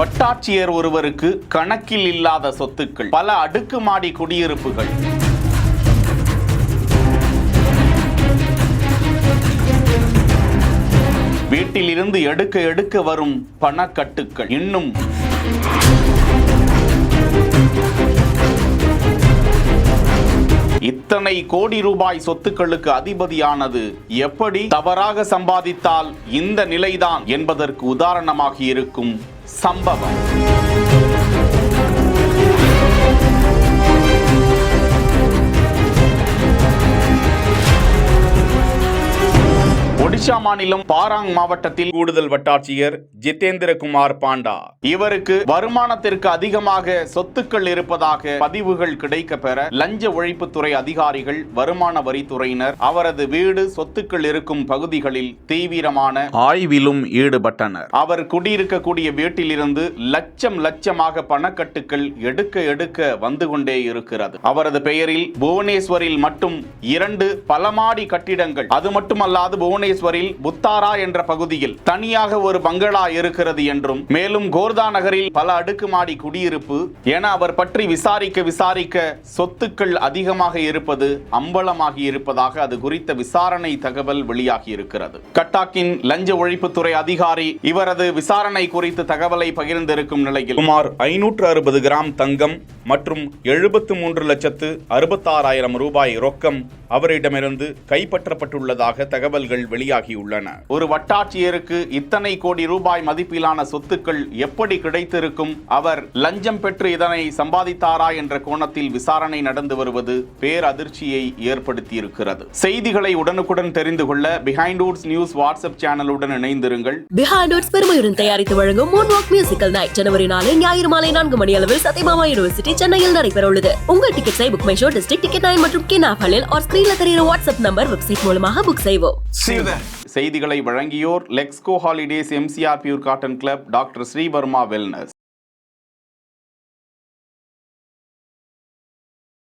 வட்டாட்சியர் ஒருவருக்கு கணக்கில் இல்லாத சொத்துக்கள், பல அடுக்குமாடி குடியிருப்புகள். வீட்டிலிருந்து எடுக்க எடுக்க வரும் பணக்கட்டுக்கள். இன்னும் இத்தனை கோடி ரூபாய் சொத்துக்களுக்கு அதிபதியானது எப்படி? தவறாக சம்பாதித்தால் இந்த நிலைதான் என்பதற்கு உதாரணமாக இருக்கும் சம்பவம். ஒடிஷா மாநிலம் பாராங் மாவட்டத்தில் கூடுதல் வட்டாட்சியர் ஜிதேந்திரகுமார் பாண்டா. இவருக்கு வருமானத்திற்கு அதிகமாக சொத்துக்கள் இருப்பதாக பதிவுகள் கிடைக்க பெற லஞ்ச ஒழிப்புத்துறை அதிகாரிகள், வருமான வரித்துறையினர் அவரது வீடு, சொத்துக்கள் இருக்கும் பகுதிகளில் தீவிரமான ஆய்விலும் ஈடுபட்டனர். அவர் குடியிருக்கக்கூடிய வீட்டிலிருந்து லட்சமாக பணக்கட்டுக்கள் எடுக்க எடுக்க வந்து கொண்டே இருக்கிறது. அவரது பெயரில் புவனேஸ்வரில் மட்டும் 2 பலமாடி கட்டிடங்கள், அது மட்டுமல்லாது புவனேஸ்வரில் புத்தாரா என்ற பகுதியில் தனியாக ஒரு பங்களா இருக்கிறது என்றும், மேலும் கோர்தா நகரில் பல அடுக்குமாடி குடியிருப்பு என அவர் பற்றி விசாரிக்க சொத்துக்கள் அதிகமாக இருப்பது அம்பலமாகி இருப்பதாக அது குறித்த விசாரணை தகவல் வெளியாகி இருக்கிறது. கட்டாக்கின் லஞ்ச ஒழிப்புத்துறை அதிகாரி இவரது விசாரணை குறித்து தகவலை பகிர்ந்திருக்கும் நிலையில் சுமார் 560 கிராம் தங்கம் மற்றும் 73,66,000 ரூபாய் ரொக்கம் அவரிடமிருந்து கைப்பற்றப்பட்டுள்ளதாக தகவல்கள் வெளியாகியுள்ளன. ஒரு வட்டாட்சியருக்கு இத்தனை கோடி ரூபாய் மதிப்பிலான சொத்துக்கள் எப்படி கிடைத்திருக்கும்? அவர் லஞ்சம் பெற்று இதனை சம்பாதித்தாரா என்ற கோணத்தில் விசாரணை நடந்து வருவது பேரதிர்ச்சியை ஏற்படுத்தியிருக்கிறது. செய்திகளை உடனுக்குடன் தெரிந்து கொள்ள பிஹைண்ட் வுட்ஸ் நியூஸ் வாட்ஸ்அப் சேனலுடன் இணைந்திருங்கள். பிஹைண்ட் வுட்ஸ் பெருமையுடன் தயாரித்து வழங்கும் மூன்வாக் மியூசிக்கல் நைட் ஜனவரி 4 ஞாயிறு மாலை 4 மணி அளவில் சத்யபாமா யூனிவர்சிட்டி சென்னையில் நடைபெற உள்ளது. உங்கள் டிக்கெட்ஸை book my show, district ticket 9 மற்றும் கினாஃபலில் ஸ்கிரீன்ல தெரிகிற வாட்ஸ்அப் நம்பர், வெப்சைட் மூலமாக புக் செய்வோம். செய்திகளை வழங்கியோர் Lexco holidays, MCR pure cotton club, doctor Srivarma wellness.